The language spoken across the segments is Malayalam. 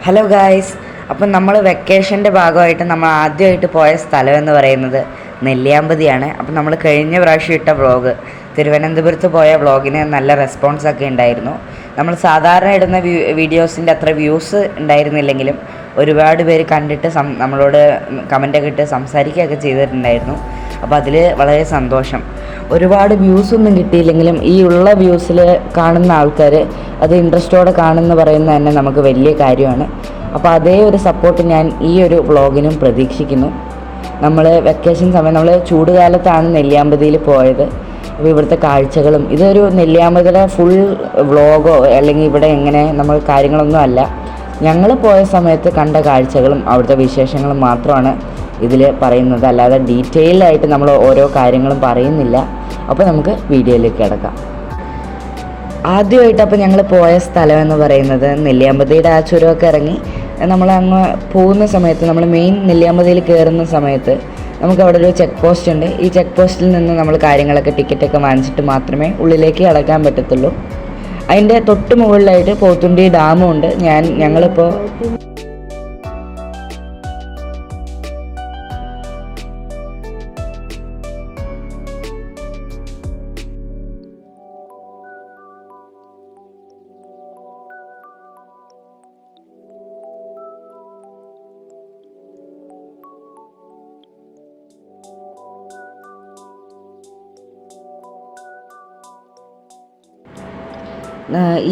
ഹലോ ഗായ്സ്, അപ്പം നമ്മൾ വെക്കേഷൻ്റെ ഭാഗമായിട്ട് നമ്മൾ ആദ്യമായിട്ട് പോയ സ്ഥലം എന്ന് പറയുന്നത് നെല്ലിയാമ്പതിയാണ്. അപ്പം നമ്മൾ കഴിഞ്ഞ പ്രാവശ്യം ഇട്ട വ്ളോഗ്, തിരുവനന്തപുരത്ത് പോയ വ്ളോഗിന് നല്ല റെസ്പോൺസൊക്കെ ഉണ്ടായിരുന്നു. നമ്മൾ സാധാരണ ഇടുന്ന വീഡിയോസിൻ്റെ അത്ര വ്യൂസ് ഉണ്ടായിരുന്നില്ലെങ്കിലും ഒരുപാട് പേര് കണ്ടിട്ട് നമ്മളോട് കമൻ്റൊക്കെ ഇട്ട് സംസാരിക്കുകയൊക്കെ ചെയ്തിട്ടുണ്ടായിരുന്നു. അപ്പോൾ അതിൽ വളരെ സന്തോഷം. ഒരുപാട് വ്യൂസൊന്നും കിട്ടിയില്ലെങ്കിലും ഈ ഉള്ള വ്യൂസിൽ കാണുന്ന ആൾക്കാർ അത് ഇൻട്രസ്റ്റോടെ കാണുമെന്ന് പറയുന്നത് തന്നെ നമുക്ക് വലിയ കാര്യമാണ്. അപ്പോൾ അതേ ഒരു സപ്പോർട്ട് ഞാൻ ഈ ഒരു വ്ളോഗിനും പ്രതീക്ഷിക്കുന്നു. നമ്മൾ വെക്കേഷൻ സമയം നമ്മൾ ചൂടുകാലത്താണ് നെല്ലിയാമ്പതിയിൽ പോയത്. അപ്പോൾ ഇവിടുത്തെ കാഴ്ചകളും, ഇതൊരു നെല്ലിയാമ്പതിയുടെ ഫുൾ വ്ളോഗോ അല്ലെങ്കിൽ ഇവിടെ എങ്ങനെ നമ്മൾ കാര്യങ്ങളൊന്നും അല്ല. ഞങ്ങൾ പോയ സമയത്ത് കണ്ട കാഴ്ചകളും അവിടുത്തെ വിശേഷങ്ങളും മാത്രമാണ് ഇതിൽ പറയുന്നത്, അല്ലാതെ ഡീറ്റെയിൽഡായിട്ട് നമ്മൾ ഓരോ കാര്യങ്ങളും പറയുന്നില്ല. അപ്പോൾ നമുക്ക് വീഡിയോയിലേക്ക് കിടക്കാം. ആദ്യമായിട്ട് അപ്പോൾ ഞങ്ങൾ പോയ സ്ഥലം എന്ന് പറയുന്നത് നെല്ലിയാമ്പതിയുടെ ആ ചുരമൊക്കെ ഇറങ്ങി നമ്മൾ അങ്ങ് പോകുന്ന സമയത്ത്, നമ്മൾ മെയിൻ നെല്ലിയാമ്പതിയിൽ കയറുന്ന സമയത്ത് നമുക്ക് അവിടെ ഒരു ചെക്ക് പോസ്റ്റ് ഉണ്ട്. ഈ ചെക്ക് പോസ്റ്റിൽ നിന്ന് നമ്മൾ കാര്യങ്ങളൊക്കെ ടിക്കറ്റൊക്കെ വാങ്ങിച്ചിട്ട് മാത്രമേ ഉള്ളിലേക്ക് കടക്കാൻ പറ്റത്തുള്ളൂ. അതിൻ്റെ തൊട്ട് മുകളിലായിട്ട് പോത്തുണ്ടി ഡാമും ഉണ്ട്. ഞങ്ങളിപ്പോൾ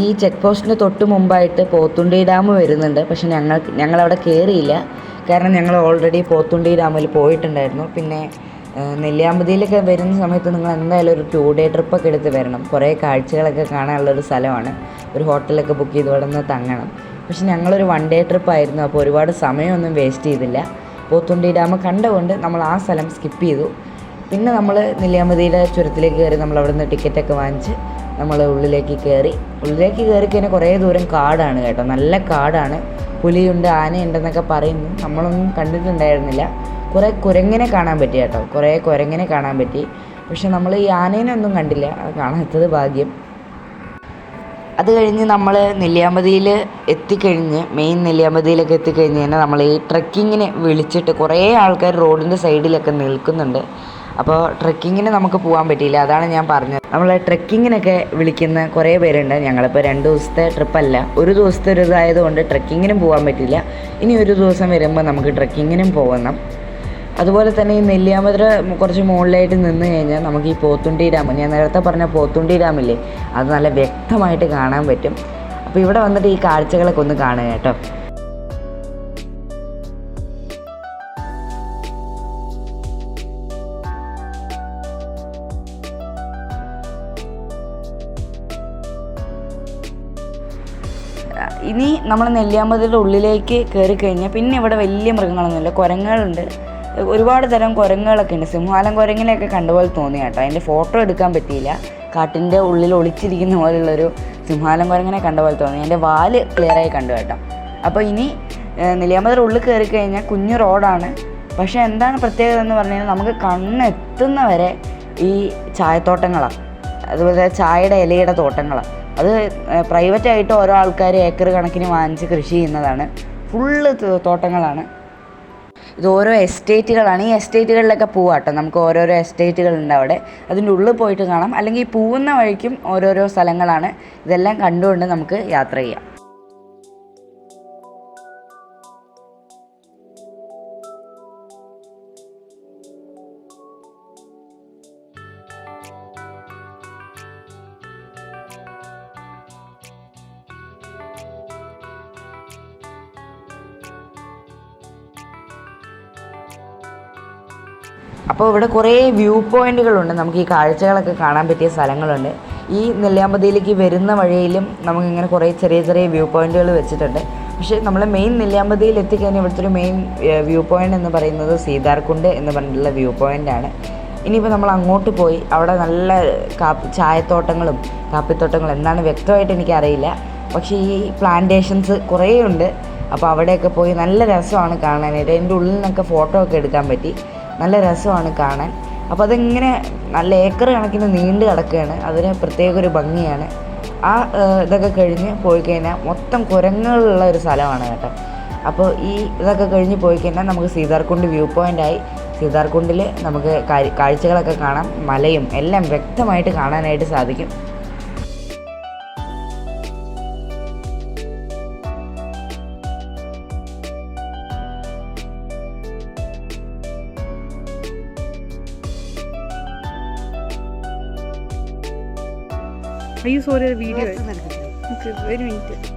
ഈ ചെക്ക് പോസ്റ്റിന് തൊട്ട് മുമ്പായിട്ട് പോത്തുണ്ടി ഡാം വരുന്നുണ്ട്. പക്ഷെ ഞങ്ങളവിടെ കയറിയില്ല, കാരണം ഞങ്ങൾ ഓൾറെഡി പോത്തുണ്ടി ഡാമിൽ പോയിട്ടുണ്ടായിരുന്നു. പിന്നെ നെല്ലിയാമ്പതിയിലൊക്കെ വരുന്ന സമയത്ത് നിങ്ങൾ എന്തായാലും ഒരു 2 day ട്രിപ്പൊക്കെ എടുത്ത് വരണം. കുറേ കാഴ്ചകളൊക്കെ കാണാനുള്ളൊരു സ്ഥലമാണ്. ഒരു ഹോട്ടലൊക്കെ ബുക്ക് ചെയ്ത് ഇവിടെ നിന്ന് തങ്ങണം. പക്ഷെ ഞങ്ങളൊരു 1 day ട്രിപ്പായിരുന്നു. അപ്പോൾ ഒരുപാട് സമയമൊന്നും വേസ്റ്റ് ചെയ്തില്ല. പോത്തുണ്ടി ഡാം കണ്ടുകൊണ്ട് നമ്മൾ ആ സ്ഥലം സ്കിപ്പ് ചെയ്തു. പിന്നെ നമ്മൾ നെല്ലിയാമ്പതിയുടെ ചുരത്തിലേക്ക് കയറി. നമ്മൾ അവിടെ നിന്ന് ടിക്കറ്റൊക്കെ വാങ്ങിച്ച് നമ്മൾ ഉള്ളിലേക്ക് കയറി കഴിഞ്ഞാൽ കുറേ ദൂരം കാടാണ് കേട്ടോ, നല്ല കാടാണ്. പുലിയുണ്ട്, ആനയുണ്ടെന്നൊക്കെ പറയുന്നു. നമ്മളൊന്നും കണ്ടിട്ടുണ്ടായിരുന്നില്ല. കുറേ കുരങ്ങിനെ കാണാൻ പറ്റി കേട്ടോ, കുറേ കുരങ്ങിനെ കാണാൻ പറ്റി. പക്ഷെ നമ്മൾ ഈ ആനേനൊന്നും കണ്ടില്ല, കാണാത്തത് ഭാഗ്യം. അത് കഴിഞ്ഞ് നമ്മൾ നെല്ലിയാമ്പതിയിൽ എത്തിക്കഴിഞ്ഞ്, മെയിൻ നെല്ലിയാമ്പതിയിലൊക്കെ എത്തിക്കഴിഞ്ഞ് കഴിഞ്ഞാൽ നമ്മൾ ഈ ട്രെക്കിങ്ങിന് വിളിച്ചിട്ട് കുറേ ആൾക്കാർ റോഡിൻ്റെ സൈഡിലൊക്കെ നിൽക്കുന്നുണ്ട്. അപ്പോൾ ട്രെക്കിങ്ങിന് നമുക്ക് പോകാൻ പറ്റിയില്ല, അതാണ് ഞാൻ പറഞ്ഞത്. നമ്മൾ ട്രെക്കിങ്ങിനൊക്കെ വിളിക്കുന്ന കുറേ പേരുണ്ട്. ഞങ്ങളിപ്പോൾ 2 ദിവസത്തെ ട്രിപ്പല്ല, ഒരു ദിവസത്തെ ഒരു ഇതായതുകൊണ്ട് ട്രെക്കിങ്ങിനും പോകാൻ പറ്റില്ല. ഇനി ഒരു ദിവസം വരുമ്പോൾ നമുക്ക് ട്രെക്കിങ്ങിനും പോകണം. അതുപോലെ തന്നെ ഈ നെല്ലിയാമ്പതി കുറച്ച് മുകളിലായിട്ട് നിന്ന് കഴിഞ്ഞാൽ നമുക്ക് ഈ പോത്തുണ്ടി ഡാം, ഞാൻ നേരത്തെ പറഞ്ഞ പോത്തുണ്ടി ഡാമില്ലേ, അത് നല്ല വ്യക്തമായിട്ട് കാണാൻ പറ്റും. അപ്പോൾ ഇവിടെ വന്നിട്ട് ഈ കാഴ്ചകളൊക്കെ ഒന്ന് കാണുക കേട്ടോ. ഇനി നമ്മൾ നെല്ലിയാമ്പതിയുടെ ഉള്ളിലേക്ക് കയറി കഴിഞ്ഞാൽ പിന്നെ ഇവിടെ വലിയ മൃഗങ്ങളൊന്നുമില്ല. കുരങ്ങുകളുണ്ട്, ഒരുപാട് തരം കുരങ്ങുകളൊക്കെ ഉണ്ട്. സിംഹാലം കുരങ്ങിനെയൊക്കെ കണ്ടുപോലെ തോന്നി കേട്ടോ. അതിൻ്റെ ഫോട്ടോ എടുക്കാൻ പറ്റിയില്ല, കാട്ടിൻ്റെ ഉള്ളിൽ ഒളിച്ചിരിക്കുന്ന പോലുള്ളൊരു സിംഹാലം കുരങ്ങിനെ കണ്ട പോലെ തോന്നി. അതിൻ്റെ വാല് ക്ലിയറായി കണ്ടു കേട്ടോ. അപ്പോൾ ഇനി നെല്ലിയാമ്പതിയുടെ ഉള്ളിൽ കയറി കഴിഞ്ഞാൽ കുഞ്ഞു റോഡാണ്. പക്ഷേ എന്താണ് പ്രത്യേകത എന്ന് പറഞ്ഞു കഴിഞ്ഞാൽ നമുക്ക് കണ്ണെത്തുന്ന വരെ ഈ ചായത്തോട്ടങ്ങളാണ്, അതുപോലെ ചായയുടെ ഇലയുടെ തോട്ടങ്ങളാണ്. അത് പ്രൈവറ്റായിട്ട് ഓരോ ആൾക്കാർ ഏക്കർ കണക്കിന് വാങ്ങിച്ച് കൃഷി ചെയ്യുന്നതാണ്. ഫുള്ള് തോട്ടങ്ങളാണ്. ഇത് ഓരോ എസ്റ്റേറ്റുകളാണ്. ഈ എസ്റ്റേറ്റുകളിലൊക്കെ പോവാട്ടോ, നമുക്ക് ഓരോരോ എസ്റ്റേറ്റുകളുണ്ട് അവിടെ. അതിൻ്റെ ഉള്ളിൽ പോയിട്ട് കാണാം, അല്ലെങ്കിൽ പോകുന്ന വഴിക്കും ഓരോരോ സ്ഥലങ്ങളാണ്. ഇതെല്ലാം കണ്ടുകൊണ്ട് നമുക്ക് യാത്ര ചെയ്യാം. അപ്പോൾ ഇവിടെ കുറേ വ്യൂ പോയിൻറ്റുകളുണ്ട്, നമുക്ക് ഈ കാഴ്ചകളൊക്കെ കാണാൻ പറ്റിയ സ്ഥലങ്ങളുണ്ട്. ഈ നെല്ലിയാമ്പതിയിലേക്ക് വരുന്ന വഴിയിലും നമുക്കിങ്ങനെ കുറേ ചെറിയ ചെറിയ വ്യൂ പോയിൻറ്റുകൾ വെച്ചിട്ടുണ്ട്. പക്ഷേ നമ്മൾ മെയിൻ നെല്ലിയാമ്പതിയിൽ എത്തിക്കഴിഞ്ഞാൽ ഇവിടുത്തെ ഒരു മെയിൻ വ്യൂ പോയിൻ്റ് എന്ന് പറയുന്നത് സീതാർകുണ്ട് എന്ന് പറഞ്ഞിട്ടുള്ള വ്യൂ പോയിൻ്റാണ്. ഇനിയിപ്പോൾ നമ്മൾ അങ്ങോട്ട് പോയി അവിടെ നല്ല ചായത്തോട്ടങ്ങളും കാപ്പിത്തോട്ടങ്ങളും എന്താണ് വ്യക്തമായിട്ട് എനിക്കറിയില്ല. പക്ഷേ ഈ പ്ലാന്റേഷൻസ് കുറേ ഉണ്ട്. അപ്പോൾ അവിടെയൊക്കെ പോയി നല്ല രസമാണ് കാണാനായിട്ട്. അതിൻ്റെ ഉള്ളിൽ നിന്നൊക്കെ ഫോട്ടോ ഒക്കെ എടുക്കാൻ പറ്റി, നല്ല രസമാണ് കാണാൻ. അപ്പോൾ അതിങ്ങനെ നല്ല ഏക്കർ കണക്കിന് നീണ്ടു കിടക്കുകയാണ്. അതിന് പ്രത്യേക ഒരു ഭംഗിയാണ്. ഇതൊക്കെ കഴിഞ്ഞ് പോയി കഴിഞ്ഞാൽ മൊത്തം കുരങ്ങുകളുള്ള ഒരു സ്ഥലമാണ് കേട്ടോ. അപ്പോൾ ഈ ഇതൊക്കെ കഴിഞ്ഞ് പോയി കഴിഞ്ഞാൽ നമുക്ക് സീതാർകുണ്ട് വ്യൂ പോയിൻ്റായി. സീതാർകുണ്ടിൽ നമുക്ക് കാഴ്ചകളൊക്കെ കാണാം, മലയും എല്ലാം വ്യക്തമായിട്ട് കാണാനായിട്ട് സാധിക്കും. Are you sorry the video? Okay, wait a minute.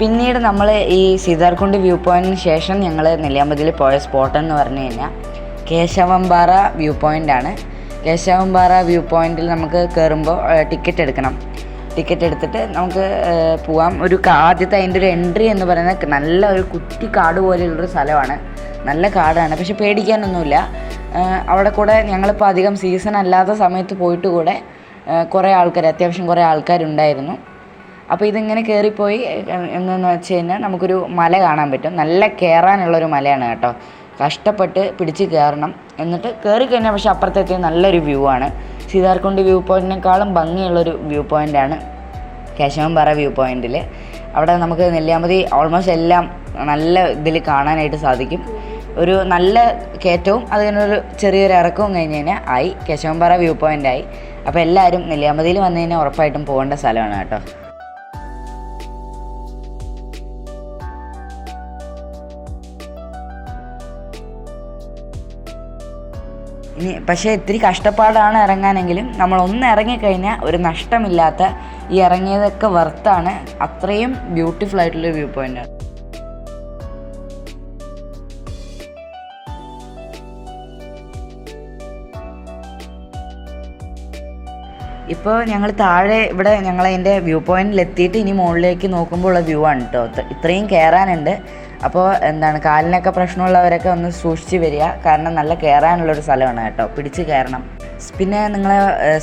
പിന്നീട് നമ്മൾ ഈ സീതാർകുണ്ട് വ്യൂ പോയിൻറ്റിന് ശേഷം ഞങ്ങൾ നെല്ലിയാമ്പതിയിൽ പോയ സ്പോട്ട് എന്ന് പറഞ്ഞു കഴിഞ്ഞാൽ കേശവമ്പാറ വ്യൂ പോയിൻ്റാണ്. കേശവമ്പാറ വ്യൂ പോയിൻറ്റിൽ നമുക്ക് കയറുമ്പോൾ ടിക്കറ്റ് എടുക്കണം. ടിക്കറ്റ് എടുത്തിട്ട് നമുക്ക് പോവാം. ആദ്യത്തെ അതിൻ്റെ ഒരു എൻട്രി എന്ന് പറയുന്നത് നല്ല ഒരു കുറ്റി കാട് പോലെയുള്ളൊരു സ്ഥലമാണ്. നല്ല കാടാണ്, പക്ഷെ പേടിക്കാനൊന്നുമില്ല. അവിടെ കൂടെ ഞങ്ങളിപ്പോൾ അധികം സീസൺ അല്ലാത്ത സമയത്ത് പോയിട്ട് കൂടെ അത്യാവശ്യം കുറേ ആൾക്കാരുണ്ടായിരുന്നു. അപ്പോൾ ഇതിങ്ങനെ കയറിപ്പോയി എന്നു വെച്ച് കഴിഞ്ഞാൽ നമുക്കൊരു മല കാണാൻ പറ്റും. നല്ല കയറാനുള്ളൊരു മലയാണ് കേട്ടോ. കഷ്ടപ്പെട്ട് പിടിച്ച് കയറണം. എന്നിട്ട് കയറിക്കഴിഞ്ഞാൽ പക്ഷേ അപ്പുറത്തേക്ക് നല്ലൊരു വ്യൂ ആണ്. സീതാർകുണ്ട് വ്യൂ പോയിൻറ്റിനേക്കാളും ഭംഗിയുള്ളൊരു വ്യൂ പോയിൻ്റാണ് കേശവമ്പാറ വ്യൂ പോയിൻറ്റിൽ. അവിടെ നമുക്ക് നെല്ലിയാമ്പതി ഓൾമോസ്റ്റ് എല്ലാം നല്ല ഇതിൽ കാണാനായിട്ട് സാധിക്കും. ഒരു നല്ല കയറ്റവും അതിനൊരു ചെറിയൊരു ഇറക്കവും കഴിഞ്ഞ് കഴിഞ്ഞാൽ കേശവമ്പാറ വ്യൂ പോയിൻ്റായി. അപ്പോൾ എല്ലാവരും നെല്ലിയാമ്പതിയിൽ വന്നു കഴിഞ്ഞാൽ ഉറപ്പായിട്ടും പോകേണ്ട സ്ഥലമാണ് കേട്ടോ. പക്ഷേ ഇത്തിരി കഷ്ടപ്പാടാണ് ഇറങ്ങാനെങ്കിലും നമ്മളൊന്ന് ഇറങ്ങിക്കഴിഞ്ഞാൽ ഒരു നഷ്ടമില്ലാത്ത, ഈ ഇറങ്ങിയതൊക്കെ വർത്താണ്. അത്രയും ബ്യൂട്ടിഫുൾ ആയിട്ടുള്ളൊരു വ്യൂ പോയിൻ്റാണ്. ഇപ്പോൾ ഞങ്ങൾ താഴെ ഇവിടെ ഞങ്ങളതിൻ്റെ വ്യൂ പോയിൻറ്റിലെത്തിയിട്ട് ഇനി മുകളിലേക്ക് നോക്കുമ്പോൾ ഉള്ള വ്യൂ ആണ് കേട്ടോ. ഇത്രയും കയറാനുണ്ട്. അപ്പോൾ കാലിനൊക്കെ പ്രശ്നമുള്ളവരൊക്കെ ഒന്ന് സൂക്ഷിച്ച് വരിക. കാരണം നല്ല കയറാനുള്ളൊരു സ്ഥലമാണ് കേട്ടോ, പിടിച്ച് കയറണം. പിന്നെ നിങ്ങൾ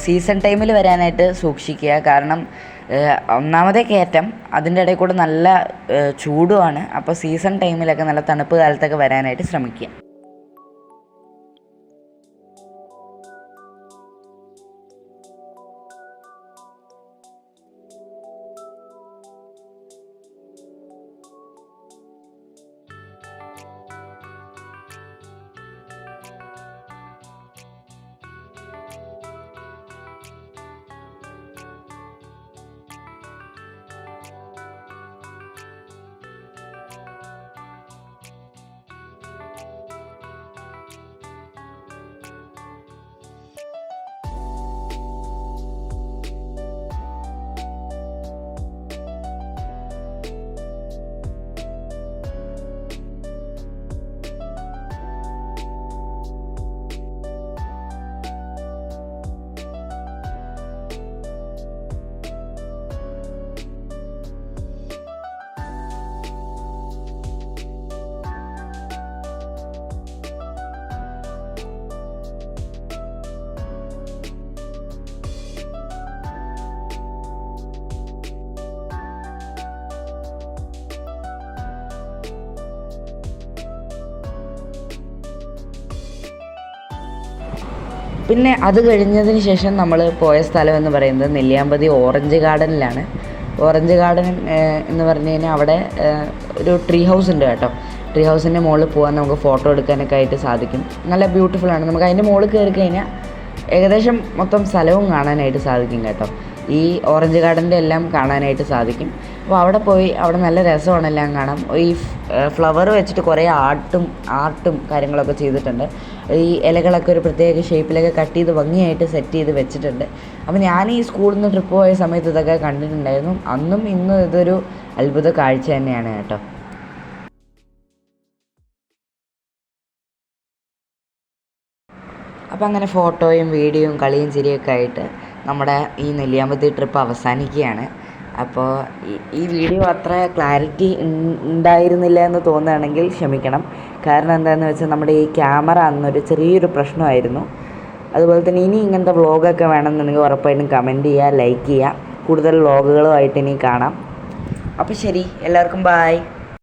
സീസൺ ടൈമിൽ വരാനായിട്ട് സൂക്ഷിക്കുക. കാരണം ഒന്നാമതേ കയറ്റം, അതിൻ്റെ ഇടയിൽ കൂടെ നല്ല ചൂടുമാണ്. അപ്പോൾ സീസൺ ടൈമിലൊക്കെ നല്ല തണുപ്പ് കാലത്തൊക്കെ വരാനായിട്ട് ശ്രമിക്കുക. പിന്നെ അത് കഴിഞ്ഞതിന് ശേഷം നമ്മൾ പോയ സ്ഥലം എന്ന് പറയുന്നത് നെല്ലിയാമ്പതി ഓറഞ്ച് ഗാർഡനിലാണ്. ഓറഞ്ച് ഗാർഡൻ എന്ന് പറഞ്ഞു കഴിഞ്ഞാൽ അവിടെ ഒരു ട്രീ ഹൗസ് ഉണ്ട് കേട്ടോ. ട്രീ ഹൗസിൻ്റെ മുകളിൽ പോകാൻ നമുക്ക് ഫോട്ടോ എടുക്കാനൊക്കെ ആയിട്ട് സാധിക്കും. നല്ല ബ്യൂട്ടിഫുള്ളാണ്. നമുക്ക് അതിൻ്റെ മുകളിൽ കയറി കഴിഞ്ഞാൽ ഏകദേശം മൊത്തം സ്ഥലവും കാണാനായിട്ട് സാധിക്കും കേട്ടോ. ഈ ഓറഞ്ച് ഗാർഡൻ്റെ എല്ലാം കാണാനായിട്ട് സാധിക്കും. അപ്പോൾ അവിടെ പോയി അവിടെ നല്ല രസമാണ് എല്ലാം കാണാം. ഈ ഫ്ലവർ വെച്ചിട്ട് കുറേ ആർട്ടും കാര്യങ്ങളൊക്കെ ചെയ്തിട്ടുണ്ട്. ഈ ഇലകളൊക്കെ ഒരു പ്രത്യേക ഷേപ്പിലൊക്കെ കട്ട് ചെയ്ത് ഭംഗിയായിട്ട് സെറ്റ് ചെയ്ത് വെച്ചിട്ടുണ്ട്. അപ്പോൾ ഞാൻ ഈ സ്കൂളിൽ നിന്ന് ട്രിപ്പ് പോയ സമയത്ത് ഇതൊക്കെ കണ്ടിട്ടുണ്ടായിരുന്നു. അന്നും ഇന്നും ഇതൊരു അത്ഭുത കാഴ്ച തന്നെയാണ് കേട്ടോ. അപ്പോൾ അങ്ങനെ ഫോട്ടോയും വീഡിയോയും കളിയും ചിരിയൊക്കെ ആയിട്ട് നമ്മുടെ ഈ നെല്ലിയാമ്പതി ട്രിപ്പ് അവസാനിക്കുകയാണ്. അപ്പോൾ ഈ വീഡിയോ അത്ര ക്ലാരിറ്റി ഉണ്ടായിരുന്നില്ല എന്ന് തോന്നുകയാണെങ്കിൽ ക്ഷമിക്കണം. കാരണം എന്താണെന്ന് വെച്ചാൽ നമ്മുടെ ഈ ക്യാമറ അന്നൊരു ചെറിയൊരു പ്രശ്നമായിരുന്നു. അതുപോലെ തന്നെ ഇനി ഇങ്ങനത്തെ വ്ളോഗൊക്കെ വേണമെന്നുണ്ടെങ്കിൽ ഉറപ്പായിട്ടും കമൻറ്റ് ചെയ്യുക, ലൈക്ക് ചെയ്യുക. കൂടുതൽ വ്ളോഗുകളുമായിട്ട് ഇനി കാണാം. അപ്പോൾ ശരി, എല്ലാവർക്കും ബായ്.